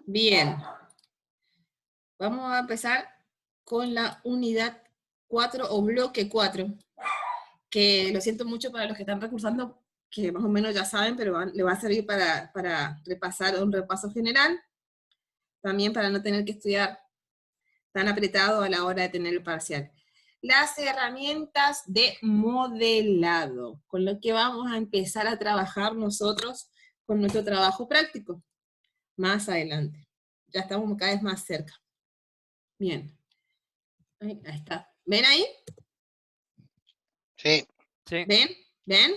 Bien. Vamos a empezar con la unidad 4 o bloque 4, que lo siento mucho para los que están recursando, que más o menos ya saben, pero le va a servir para repasar un repaso general, también para no tener que estudiar tan apretado a la hora de tener el parcial. Las herramientas de modelado, con lo que vamos a empezar a trabajar nosotros con nuestro trabajo práctico, más adelante. Ya estamos cada vez más cerca. Bien. Ahí está. ¿Ven ahí? Sí. Sí. ¿Ven? ¿Ven?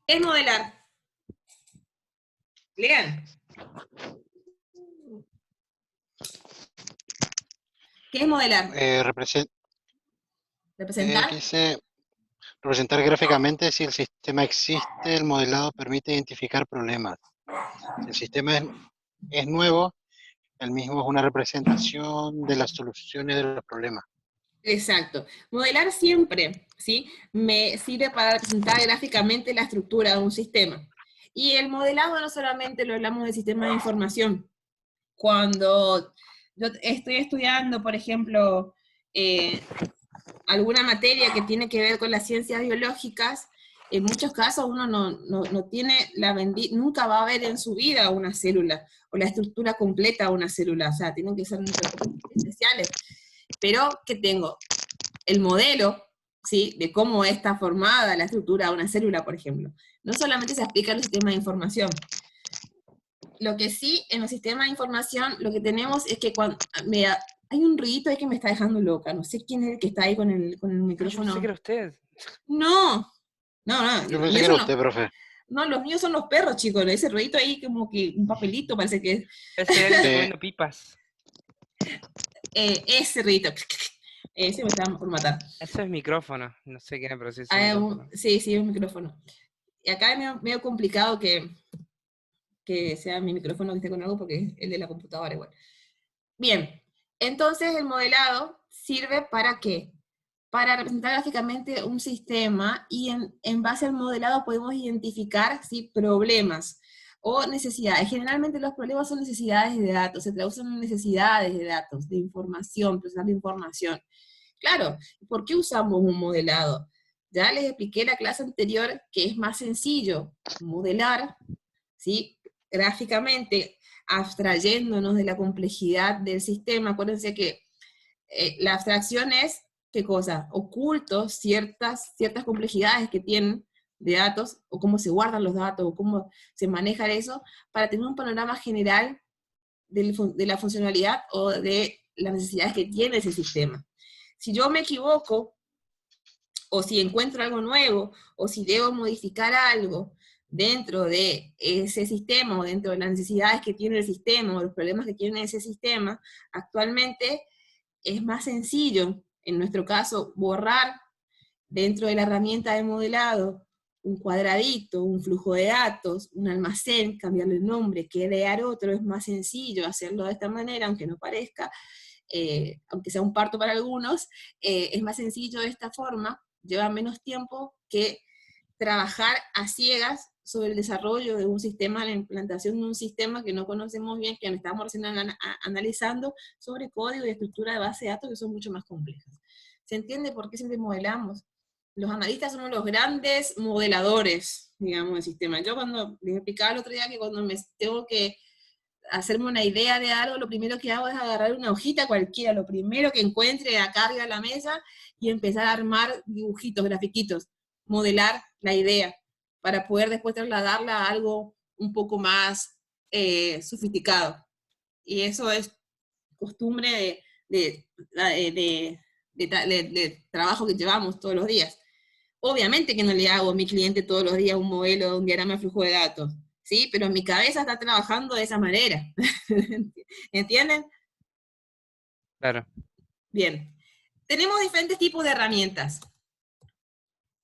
¿Qué es modelar? Lean. ¿Qué es modelar? ¿Representar? Dice representar gráficamente si el sistema existe, el modelado permite identificar problemas. Si el sistema es nuevo, el mismo es una representación de las soluciones de los problemas. Exacto. Modelar siempre, ¿sí? Me sirve para representar gráficamente la estructura de un sistema. Y el modelado no solamente lo hablamos del sistema de información. Cuando yo estoy estudiando, por ejemplo, alguna materia que tiene que ver con las ciencias biológicas, en muchos casos uno no tiene nunca va a ver en su vida una célula, o la estructura completa de una célula, o sea, tienen que ser microscopios especiales. Pero, ¿qué tengo? El modelo, ¿sí?, de cómo está formada la estructura de una célula, por ejemplo. No solamente se aplica en los sistemas de información. Lo que sí, en los sistemas de información, lo que tenemos es que cuando... hay un ruidito ahí que me está dejando loca. No sé quién es el que está ahí con el micrófono. Yo pensé que era usted. No, Yo los pensé míos que era son usted, profe. no, los míos son los perros, chicos. Ese ruidito ahí como que un papelito parece que es. Ese alguien Sí. comiendo pipas. Ese ruidito. Ese me está por matar. Eso es micrófono. No sé qué, pero sí es un micrófono. Sí, es un micrófono. Y acá es medio complicado que sea mi micrófono que esté con algo porque es el de la computadora igual. Bien, entonces el modelado sirve ¿para qué? Para representar gráficamente un sistema y en base al modelado podemos identificar, ¿sí?, problemas o necesidades. Generalmente los problemas son necesidades de datos, se traducen en necesidades de datos, de información, procesar de información. Claro, ¿por qué usamos un modelado? Ya les expliqué en la clase anterior que es más sencillo modelar, ¿sí?, gráficamente, abstrayéndonos de la complejidad del sistema. Acuérdense que la abstracción es, ¿qué cosa? Oculto ciertas complejidades que tienen de datos, o cómo se guardan los datos, o cómo se maneja eso, para tener un panorama general de la funcionalidad o de las necesidades que tiene ese sistema. Si yo me equivoco, o si encuentro algo nuevo, o si debo modificar algo dentro de ese sistema, o dentro de las necesidades que tiene el sistema, o los problemas que tiene ese sistema, actualmente es más sencillo, en nuestro caso, borrar dentro de la herramienta de modelado un cuadradito, un flujo de datos, un almacén, cambiarle el nombre, crear otro, es más sencillo hacerlo de esta manera, aunque no parezca, aunque sea un parto para algunos, es más sencillo de esta forma, lleva menos tiempo que trabajar a ciegas sobre el desarrollo de un sistema, la implantación de un sistema que no conocemos bien, que estamos recién analizando, sobre código y estructura de base de datos que son mucho más complejas. ¿Se entiende por qué siempre modelamos? Los analistas somos los grandes modeladores, digamos, del sistema. Yo cuando les explicaba el otro día que cuando me tengo que hacerme una idea de algo, lo primero que hago es agarrar una hojita cualquiera, lo primero que encuentre acá arriba de la mesa, y empezar a armar dibujitos, grafiquitos, modelar la idea, para poder después trasladarla a algo un poco más sofisticado. Y eso es costumbre de trabajo que llevamos todos los días. Obviamente que no le hago a mi cliente todos los días un modelo, un diagrama de flujo de datos, ¿sí? Pero mi cabeza está trabajando de esa manera. ¿Entienden? Claro. Bien. Tenemos diferentes tipos de herramientas.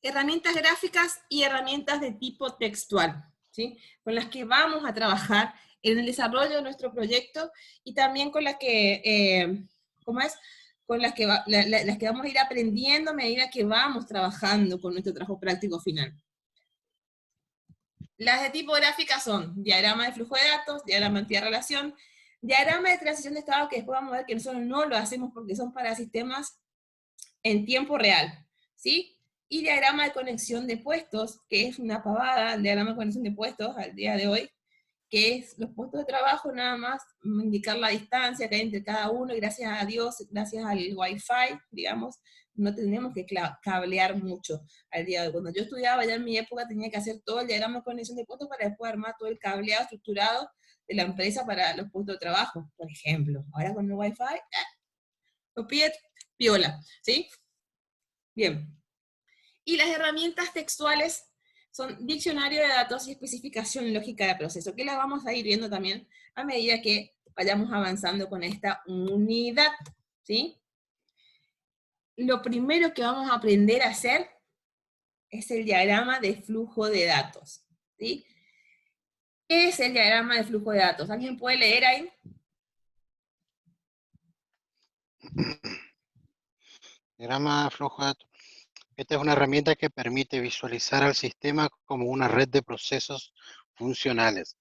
Herramientas gráficas y herramientas de tipo textual, ¿sí?, con las que vamos a trabajar en el desarrollo de nuestro proyecto, y también con las que, ¿cómo es?, con las que, las que vamos a ir aprendiendo a medida que vamos trabajando con nuestro trabajo práctico final. Las de tipo gráfica son diagrama de flujo de datos, diagrama de relación, Diagrama de transición de estado, que después vamos a ver que nosotros no lo hacemos porque son para sistemas en tiempo real, ¿sí? Y diagrama de conexión de puestos, que es una pavada, el diagrama de conexión de puestos al día de hoy, que es los puestos de trabajo, nada más indicar la distancia que hay entre cada uno, y gracias a Dios, gracias al Wi-Fi, digamos, no tenemos que cablear mucho al día de hoy. Cuando yo estudiaba, ya en mi época, tenía que hacer todo el diagrama de conexión de puestos para después armar todo el cableado estructurado de la empresa para los puestos de trabajo, por ejemplo. Ahora con el Wi-Fi, lo pide piola, ¿sí? Bien. Y las herramientas textuales son diccionario de datos y especificación lógica de proceso, que las vamos a ir viendo también a medida que vayamos avanzando con esta unidad, ¿sí? Lo primero que vamos a aprender a hacer es el diagrama de flujo de datos, ¿sí? ¿Qué es el diagrama de flujo de datos? ¿Alguien puede leer ahí? Diagrama de flujo de datos. Esta es una herramienta que permite visualizar al sistema como una red de procesos funcionales,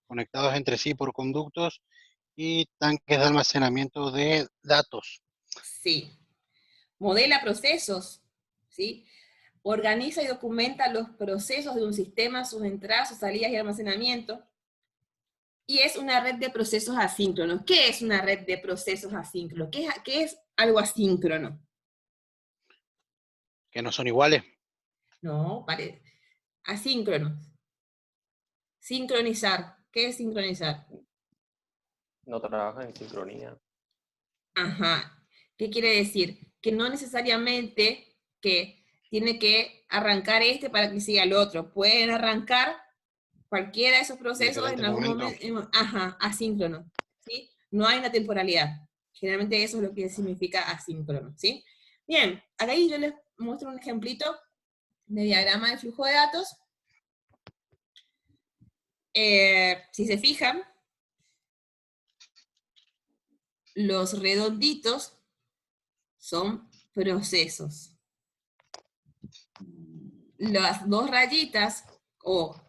conectados entre sí por conductos y tanques de almacenamiento de datos. Sí. Modela procesos, ¿sí? Organiza y documenta los procesos de un sistema, sus entradas, sus salidas y almacenamiento. Y es una red de procesos asíncronos. ¿Qué es una red de procesos asíncronos? ¿Qué es algo asíncrono? Que no son iguales. No, asíncronos. Sincronizar. ¿Qué es sincronizar? No trabajan en sincronía. Ajá. ¿Qué quiere decir? Que no necesariamente que tiene que arrancar este para que siga el otro. Pueden arrancar cualquiera de esos procesos en algún momento. Ajá, asíncrono. ¿Sí? No hay una temporalidad. Generalmente eso es lo que significa asíncrono. ¿Sí? Bien, acá yo les muestro un ejemplito de diagrama de flujo de datos. Si se fijan, los redonditos son procesos. Las dos rayitas o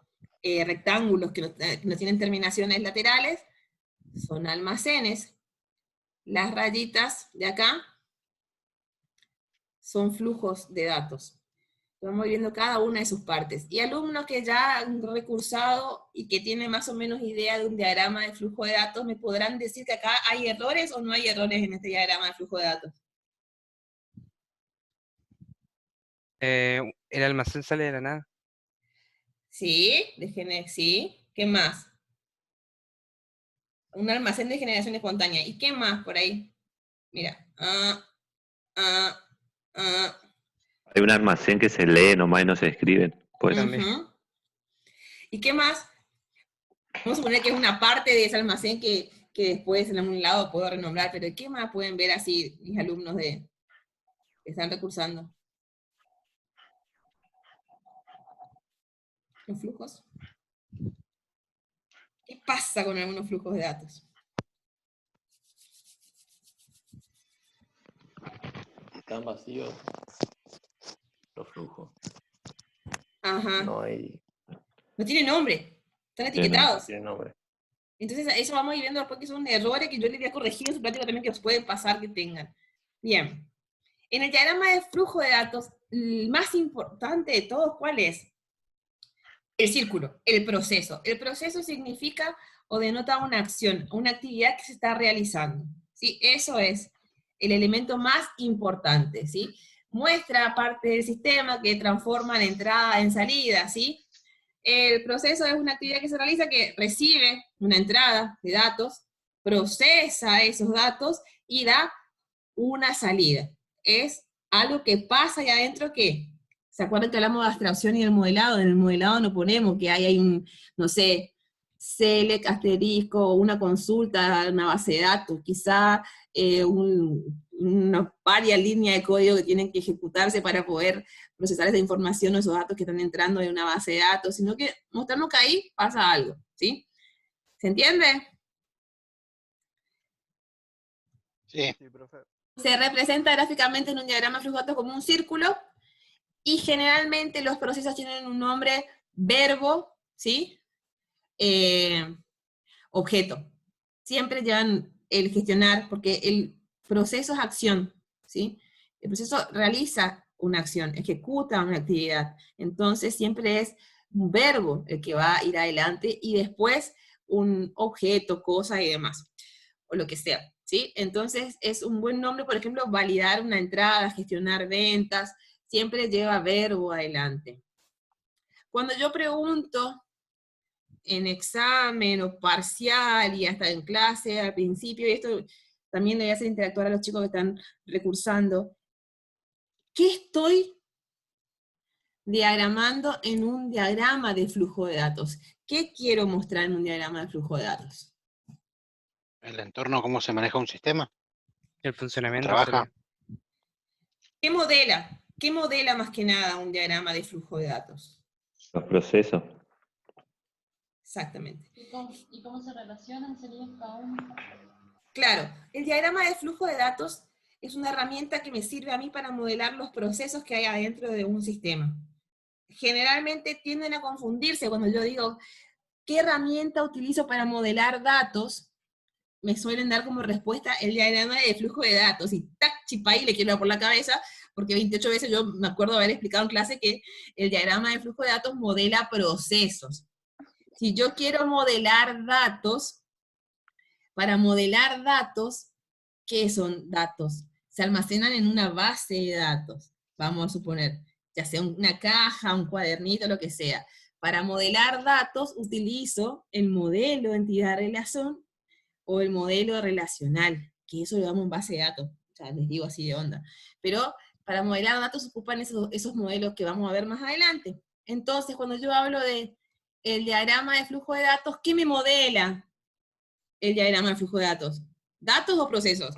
rectángulos que no tienen terminaciones laterales son almacenes. Las rayitas de acá son flujos de datos. Vamos viendo cada una de sus partes. Y alumnos que ya han recursado y que tienen más o menos idea de un diagrama de flujo de datos, ¿me podrán decir que acá hay errores o no hay errores en este diagrama de flujo de datos? El almacén sale de la nada. Sí, sí. ¿Qué más? Un almacén de generación espontánea. ¿Y qué más por ahí? Mira. Hay un almacén que se lee nomás y no se escriben. Pues. ¿Y qué más? Vamos a suponer que es una parte de ese almacén que después en algún lado puedo renombrar, pero ¿qué más pueden ver así mis alumnos que están recursando? ¿Los flujos? ¿Qué pasa con algunos flujos de datos? Están vacíos los flujos. Ajá. No hay. No tiene nombre. Están etiquetados. No tiene nombre. Entonces, eso vamos a ir viendo después que son errores que yo les voy a corregir en su práctica también que os pueden pasar que tengan. Bien. En el diagrama de flujo de datos, el más importante de todos, ¿cuál es? El círculo, el proceso. El proceso significa o denota una acción, una actividad que se está realizando. ¿Sí? Eso es el elemento más importante. ¿Sí? Muestra parte del sistema que transforma la entrada en salida. ¿Sí? El proceso es una actividad que se realiza que recibe una entrada de datos, procesa esos datos y da una salida. Es algo que pasa ahí adentro que, ¿se acuerdan que hablamos de abstracción y del modelado? En el modelado no ponemos que hay un, no sé, select, asterisco, una consulta, una base de datos, quizá una varias líneas de código que tienen que ejecutarse para poder procesar esa información o esos datos que están entrando de una base de datos, sino que mostrarnos que ahí pasa algo, ¿sí? ¿Se entiende? Sí. Se representa gráficamente en un diagrama de flujo de datos como un círculo, y generalmente los procesos tienen un nombre, verbo, ¿sí? Objeto, siempre llevan el gestionar, porque el proceso es acción, ¿sí? El proceso realiza una acción, ejecuta una actividad. Entonces siempre es un verbo el que va a ir adelante y después un objeto, cosa y demás, o lo que sea, ¿sí? Entonces es un buen nombre, por ejemplo, validar una entrada, gestionar ventas, siempre lleva verbo adelante. Cuando yo pregunto en examen o parcial y hasta en clase al principio, y esto también le voy a hacer interactuar a los chicos que están recursando, ¿qué estoy diagramando en un diagrama de flujo de datos? ¿Qué quiero mostrar en un diagrama de flujo de datos? El entorno, cómo se maneja un sistema, El funcionamiento trabaja. sería. ¿Qué modela? ¿Qué modela más que nada un diagrama de flujo de datos? Los procesos. Exactamente. ¿Y cómo se relacionan? Sería cada uno. Claro, el diagrama de flujo de datos es una herramienta que me sirve a mí para modelar los procesos que hay adentro de un sistema. Generalmente tienden a confundirse cuando yo digo, ¿qué herramienta utilizo para modelar datos? Me suelen dar como respuesta el diagrama de flujo de datos, y tac, chipay, le quiero dar por la cabeza, porque 28 veces yo me acuerdo haber explicado en clase que el diagrama de flujo de datos modela procesos. Si yo quiero modelar datos, para modelar datos, ¿qué son datos? Se almacenan en una base de datos, vamos a suponer, ya sea una caja, un cuadernito, lo que sea. Para modelar datos utilizo el modelo de entidad-relación o el modelo relacional, que eso lo damos en base de datos, o sea, les digo así de onda. Pero para modelar datos se ocupan esos modelos que vamos a ver más adelante. Entonces, cuando yo hablo de el diagrama de flujo de datos, ¿qué me modela el diagrama de flujo de datos? ¿Datos o procesos?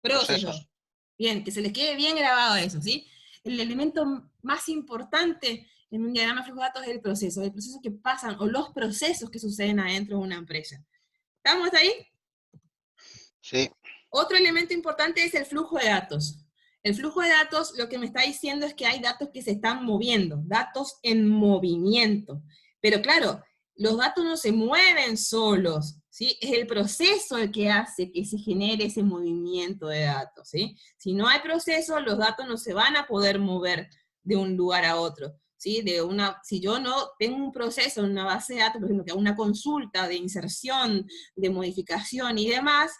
Procesos. Bien, que se les quede bien grabado eso, ¿sí? El elemento más importante en un diagrama de flujo de datos es el proceso que pasan, o los procesos que suceden adentro de una empresa. ¿Estamos hasta ahí? Sí. Otro elemento importante es el flujo de datos. El flujo de datos lo que me está diciendo es que hay datos que se están moviendo, datos en movimiento. Pero claro, los datos no se mueven solos, ¿sí? Es el proceso el que hace que se genere ese movimiento de datos, ¿sí? Si no hay proceso, los datos no se van a poder mover de un lugar a otro, ¿sí? Si yo no tengo un proceso en una base de datos, por ejemplo, que hago una consulta de inserción, de modificación y demás,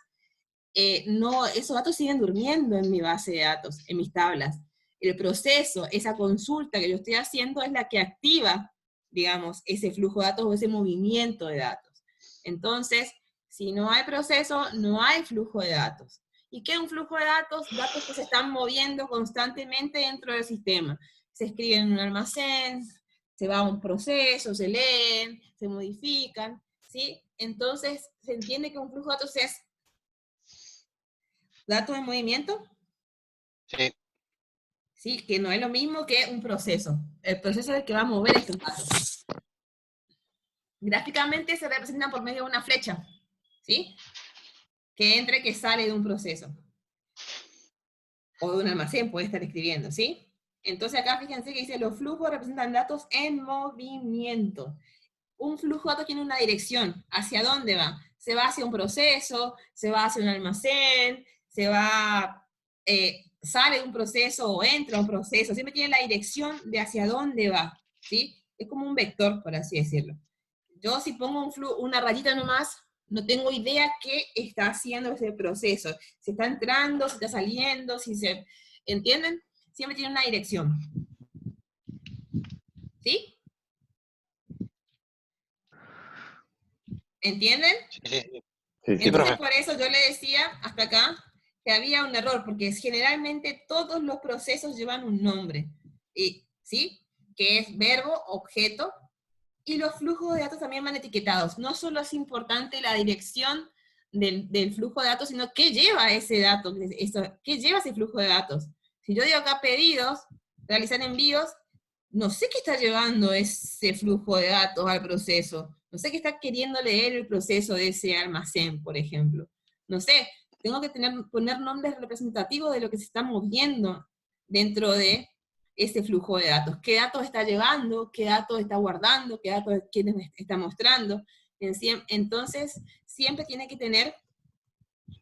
no, esos datos siguen durmiendo en mi base de datos, en mis tablas. El proceso, esa consulta que yo estoy haciendo es la que activa, digamos, ese flujo de datos o ese movimiento de datos. Entonces, si no hay proceso, no hay flujo de datos. ¿Y qué es un flujo de datos? Datos que se están moviendo constantemente dentro del sistema. Se escriben en un almacén, se va a un proceso, se leen, se modifican, ¿sí? Entonces, se entiende que un flujo de datos es datos en movimiento. Sí. Sí, que no es lo mismo que un proceso. El proceso es el que va a mover estos datos. Gráficamente se representan por medio de una flecha, ¿sí? Que entra y que sale de un proceso. O de un almacén, puede estar escribiendo, ¿sí? Entonces acá fíjense que dice, los flujos representan datos en movimiento. Un flujo de datos tiene una dirección. ¿Hacia dónde va? Se va hacia un proceso, se va hacia un almacén, se va, sale de un proceso o entra a un proceso. Siempre tiene la dirección de hacia dónde va, ¿sí? Es como un vector, por así decirlo. Yo si pongo una rayita nomás, no tengo idea qué está haciendo ese proceso. Si está entrando, si está saliendo, si se... ¿Entienden? Siempre tiene una dirección. ¿Sí? ¿Entienden? Sí, sí, sí. Sí, sí. Entonces, profe. por eso yo le decía hasta acá que había un error, porque generalmente todos los procesos llevan un nombre, ¿sí? Que es verbo, objeto, y los flujos de datos también van etiquetados. No solo es importante la dirección del flujo de datos, sino qué lleva ese dato, qué lleva ese flujo de datos. Si yo digo acá pedidos, realizar envíos, no sé qué está llevando ese flujo de datos al proceso. No sé qué está queriendo leer el proceso de ese almacén, por ejemplo. No sé, tengo que poner nombres representativos de lo que se está moviendo dentro de ese flujo de datos. ¿Qué datos está llevando? ¿Qué datos está guardando? ¿Qué datos está mostrando? Entonces, siempre tiene que tener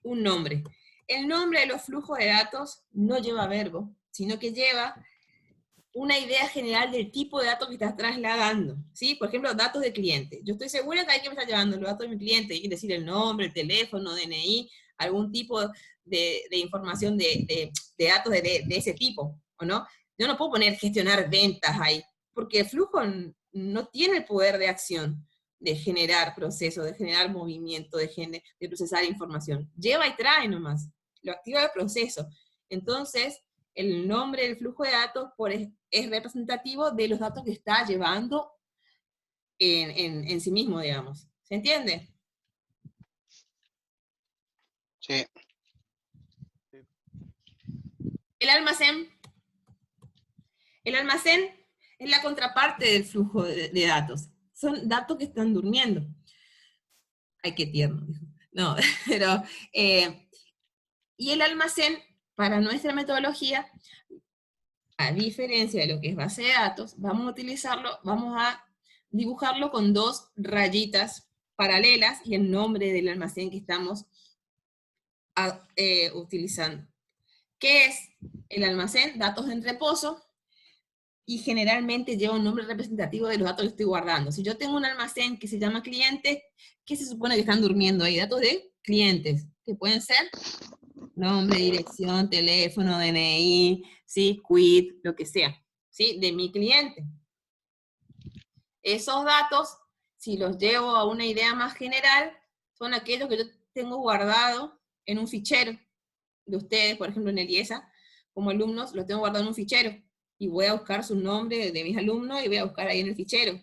un nombre. El nombre de los flujos de datos no lleva verbo, sino que lleva una idea general del tipo de datos que estás trasladando, ¿sí? Por ejemplo, datos de cliente. Yo estoy segura que hay que me está llevando los datos de mi cliente, hay que decir el nombre, el teléfono, DNI, algún tipo de información de datos de ese tipo, ¿o no? Yo no puedo poner gestionar ventas ahí, porque el flujo no tiene el poder de acción, de generar procesos, de generar movimiento, de procesar información. Lleva y trae nomás, lo activa el proceso. Entonces, el nombre del flujo de datos es representativo de los datos que está llevando en sí mismo, digamos. ¿Se entiende? Sí. El almacén es la contraparte del flujo de datos. Son datos que están durmiendo. Ay, qué tierno, dijo. No, pero... y el almacén, para nuestra metodología, a diferencia de lo que es base de datos, vamos a dibujarlo con dos rayitas paralelas y el nombre del almacén que estamos utilizando. ¿Qué es el almacén? Datos en reposo, y generalmente lleva un nombre representativo de los datos que estoy guardando. Si yo tengo un almacén que se llama cliente, ¿qué se supone que están durmiendo ahí? Datos de clientes, que pueden ser nombre, dirección, teléfono, DNI, ¿sí? Quit, lo que sea, ¿sí? De mi cliente. Esos datos, si los llevo a una idea más general, son aquellos que yo tengo guardado en un fichero de ustedes, por ejemplo en el IESA, como alumnos, los tengo guardado en un fichero, y voy a buscar su nombre de mis alumnos y voy a buscar ahí en el fichero.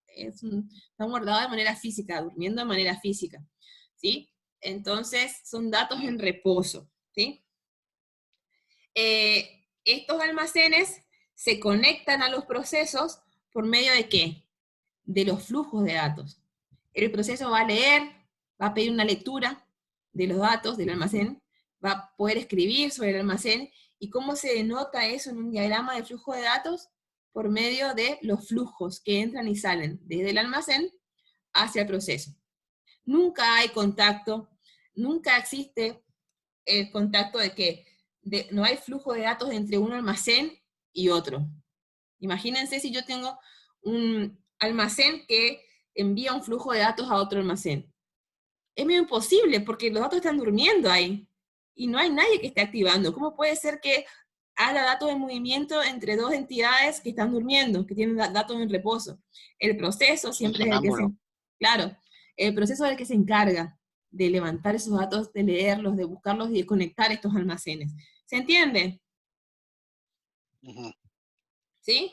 Están guardados de manera física, durmiendo de manera física, ¿sí? Entonces, son datos en reposo, ¿sí? Estos almacenes se conectan a los procesos por medio de ¿qué? De los flujos de datos. El proceso va a leer, va a pedir una lectura de los datos del almacén, va a poder escribir sobre el almacén, y cómo se denota eso en un diagrama de flujo de datos, por medio de los flujos que entran y salen desde el almacén hacia el proceso. Nunca hay contacto, nunca existe el contacto de que no hay flujo de datos entre un almacén y otro. Imagínense si yo tengo un almacén que envía un flujo de datos a otro almacén. Es medio imposible porque los datos están durmiendo ahí y no hay nadie que esté activando. ¿Cómo puede ser que haya datos en movimiento entre dos entidades que están durmiendo, que tienen datos en reposo? El proceso siempre es el que claro, el proceso es el que se encarga de levantar esos datos, de leerlos, de buscarlos y de conectar estos almacenes. ¿Se entiende? ¿Sí?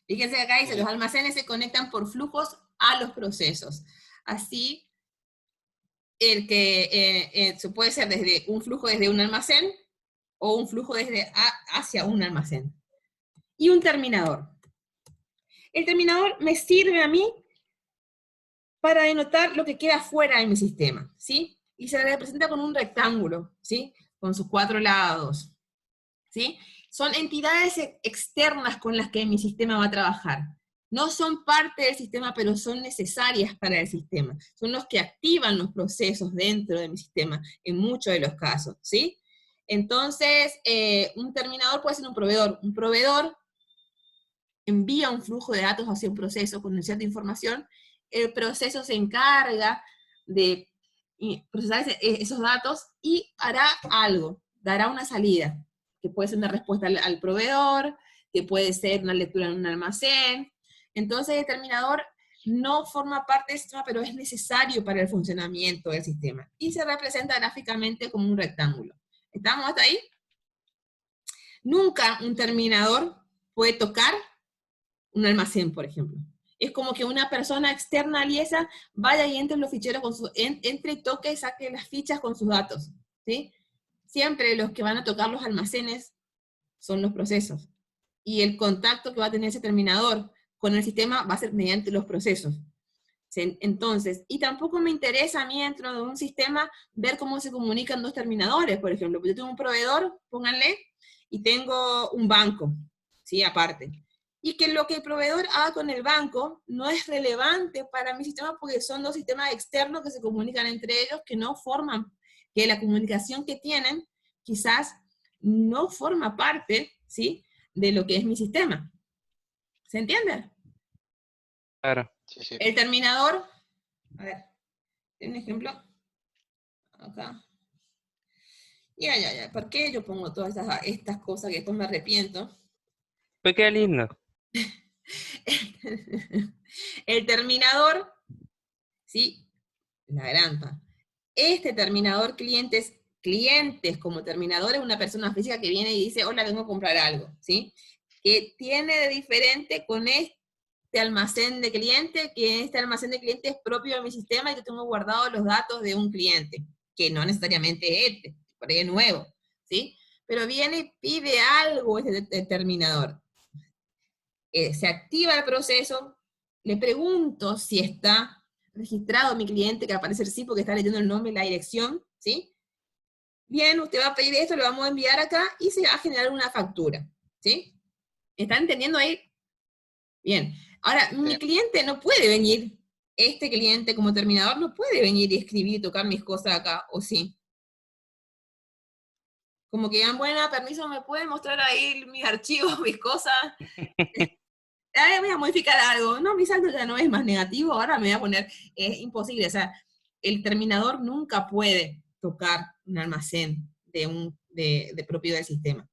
Fíjense que acá dice, los almacenes se conectan por flujos a los procesos. Así, el que se puede ser desde un flujo desde un almacén, o un flujo hacia un almacén. Y un terminador. El terminador me sirve a mí para denotar lo que queda fuera de mi sistema, ¿sí? Y se representa con un rectángulo, ¿sí? Con sus 4 lados, ¿sí? Son entidades externas con las que mi sistema va a trabajar. No son parte del sistema, pero son necesarias para el sistema. Son los que activan los procesos dentro de mi sistema, en muchos de los casos, ¿sí? Entonces, un terminador puede ser un proveedor. Un proveedor envía un flujo de datos hacia un proceso con cierta información, el proceso se encarga de procesar esos datos y hará algo, dará una salida, que puede ser una respuesta al proveedor, que puede ser una lectura en un almacén. Entonces el terminador no forma parte del sistema, pero es necesario para el funcionamiento del sistema, y se representa gráficamente como un rectángulo. ¿Estamos hasta ahí? Nunca un terminador puede tocar un almacén, por ejemplo. Es como que una persona externa a IESA vaya y entre en los ficheros, entre, toque y saque las fichas con sus datos, ¿sí? Siempre los que van a tocar los almacenes son los procesos. Y el contacto que va a tener ese terminador con el sistema va a ser mediante los procesos. Entonces, y tampoco me interesa a mí dentro de un sistema ver cómo se comunican dos terminadores, por ejemplo. Yo tengo un proveedor, pónganle, y tengo un banco, ¿sí? Aparte. y que lo que el proveedor haga con el banco no es relevante para mi sistema porque son dos sistemas externos que se comunican entre ellos, que no forman, que la comunicación que tienen quizás no forma parte, ¿sí?, de lo que es mi sistema. ¿Se entiende? Claro. Sí, sí. El terminador, a ver, ¿tiene un ejemplo? Acá. Ya. ¿Por qué yo pongo todas estas cosas que después me arrepiento? Pues qué lindo. El terminador, ¿sí? La granpa. Este terminador clientes como terminador es una persona física que viene y dice, hola, vengo a comprar algo, ¿sí? ¿Qué tiene de diferente con este almacén de cliente? Que este almacén de cliente es propio de mi sistema y que tengo guardados los datos de un cliente, que no necesariamente es este, por ahí es nuevo, ¿sí? Pero viene y pide algo este determinador. Se activa el proceso, le pregunto si está registrado mi cliente, que aparece el sí porque está leyendo el nombre y la dirección, ¿sí? Bien, usted va a pedir esto, lo vamos a enviar acá y se va a generar una factura, ¿sí? ¿Están entendiendo ahí? Bien. Ahora, mi cliente no puede venir, este cliente como terminador no puede venir y escribir y tocar mis cosas acá, ¿o sí? Como que digan, bueno, permiso, ¿me puede mostrar ahí mis archivos, mis cosas? Voy a modificar algo. No, mi saldo ya no es más negativo, ahora me voy a poner, es imposible. O sea, el terminador nunca puede tocar un almacén de propiedad del sistema.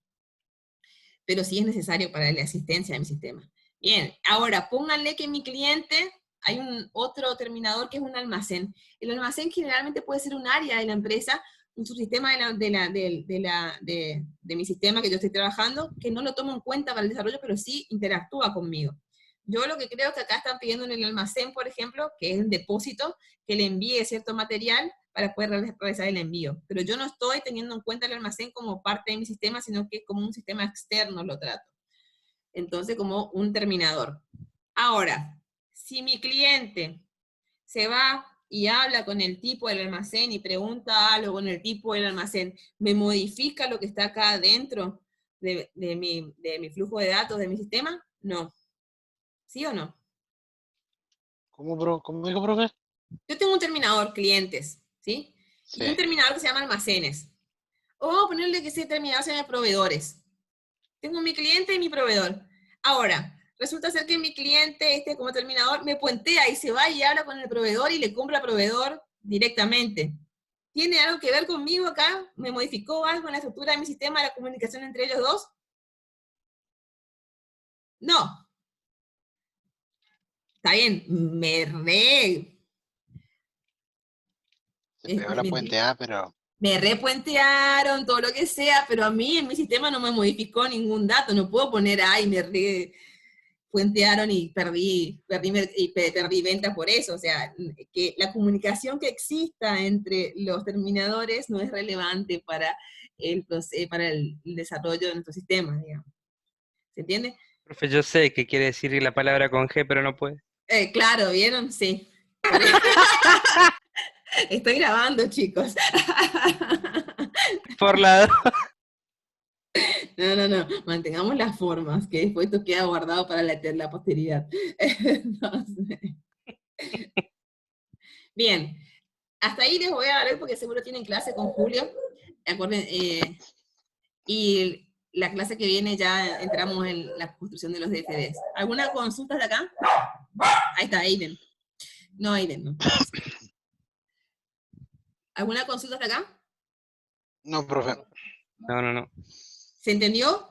Pero sí es necesario para la asistencia de mi sistema. Bien, ahora pónganle que mi cliente, hay otro terminador que es un almacén. El almacén generalmente puede ser un área de la empresa, un subsistema de mi sistema que yo estoy trabajando, que no lo tomo en cuenta para el desarrollo, pero sí interactúa conmigo. Yo lo que creo que acá están pidiendo en el almacén, por ejemplo, que es el depósito, que le envíe cierto material para poder realizar el envío. Pero yo no estoy teniendo en cuenta el almacén como parte de mi sistema, sino que como un sistema externo lo trato. Entonces, como un terminador. Ahora, si mi cliente se va y habla con el tipo del almacén y pregunta algo con el tipo del almacén, ¿me modifica lo que está acá adentro de mi flujo de datos, de mi sistema? No. ¿Sí o no? ¿Cómo dijo, profe? Yo tengo un terminador clientes, ¿sí? Sí. Y un terminador que se llama almacenes. O vamos a ponerle que ese terminador se llama proveedores. Tengo mi cliente y mi proveedor. Ahora, resulta ser que mi cliente, como terminador, me puentea y se va y habla con el proveedor y le compra al proveedor directamente. ¿Tiene algo que ver conmigo acá? ¿Me modificó algo en la estructura de mi sistema, la comunicación entre ellos dos? No. Está bien, Se pegó la puenteada, pero... me repuentearon, todo lo que sea, pero a mí en mi sistema no me modificó ningún dato. No puedo poner, ay, me repuentearon y perdí ventas por eso. O sea, que la comunicación que exista entre los terminadores no es relevante para el desarrollo de nuestro sistema, digamos. ¿Se entiende? Profe, yo sé que quiere decir la palabra con G, pero no puede. Claro, ¿vieron? Sí. Estoy grabando, chicos. Por lado. No. Mantengamos las formas, que después esto queda guardado para la posteridad. Entonces, bien. Hasta ahí les voy a dar porque seguro tienen clase con Julio. Acuerden, y la clase que viene ya entramos en la construcción de los DFDs. ¿Alguna consulta de acá? Ahí está, Aiden. No, Aiden, no. ¿Alguna consulta de acá? No, profe. No. ¿Se entendió?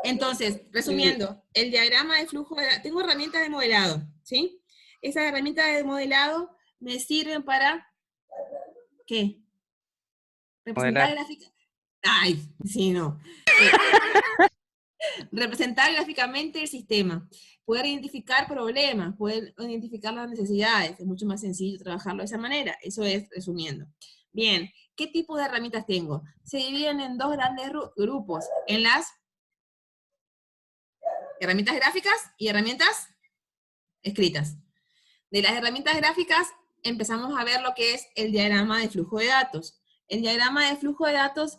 Entonces, resumiendo, el diagrama de flujo tengo herramientas de modelado, ¿sí? Esas herramientas de modelado me sirven para, ¿qué? Representar gráficamente. Ay, sí, no. Representar gráficamente el sistema, poder identificar problemas, poder identificar las necesidades, es mucho más sencillo trabajarlo de esa manera, eso es resumiendo. Bien, ¿qué tipo de herramientas tengo? Se dividen en dos grandes grupos, en las herramientas gráficas y herramientas escritas. De las herramientas gráficas empezamos a ver lo que es el diagrama de flujo de datos. El diagrama de flujo de datos,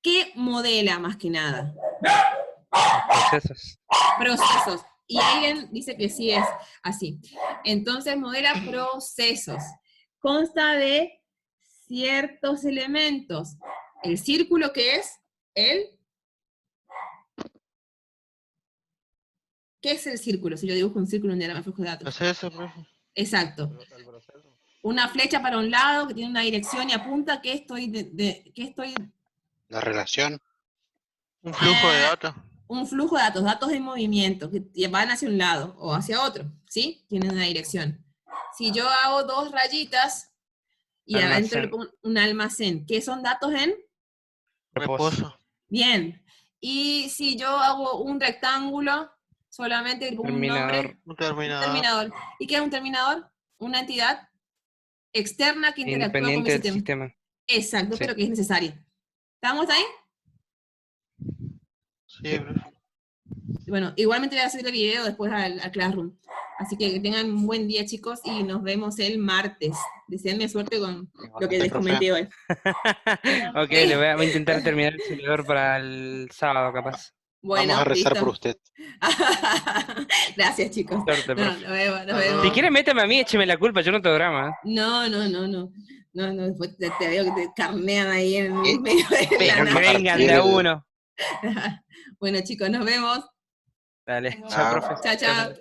¿qué modela más que nada? Procesos. Procesos. Y Eigen dice que sí es así. Entonces modela procesos. Consta de ciertos elementos. El círculo que es ¿qué es el círculo? Si yo dibujo un círculo en un diagrama de flujo de datos. Proceso, profe. Exacto. El proceso. Una flecha para un lado que tiene una dirección y apunta que estoy La relación. Un flujo de datos. un flujo de datos, datos en movimiento, que van hacia un lado o hacia otro, ¿sí? Tienen una dirección. Si yo hago dos rayitas y adentro le pongo un almacén, ¿qué son datos en? Reposo. Bien. Y si yo hago un rectángulo, solamente le pongo un nombre, Un un terminador. terminador. ¿Y qué es un terminador? Una entidad externa que interactúa con mi Independiente del sistema. sistema. Exacto, Sí. pero que es necesaria. ¿Estamos ahí? Sí, profe. Bueno, igualmente voy a subir el video después al Classroom. Así que tengan un buen día, chicos, y nos vemos el martes. Deseenme suerte con lo que les comenté hoy. Ok, le voy a intentar terminar el simulador para el sábado, capaz. Bueno, Vamos a rezar listo. por usted. Gracias, chicos. Suerte, No, profe. nos vemos, nos Si vemos. Si quiere, métame a mí, écheme la culpa, yo no tengo drama. No, después te veo que te carnean ahí en ¿Qué? medio de la Pero nada. Vengan de a uno. Bueno, chicos, nos vemos. Dale, Chao. chao, profe. Chao, chao.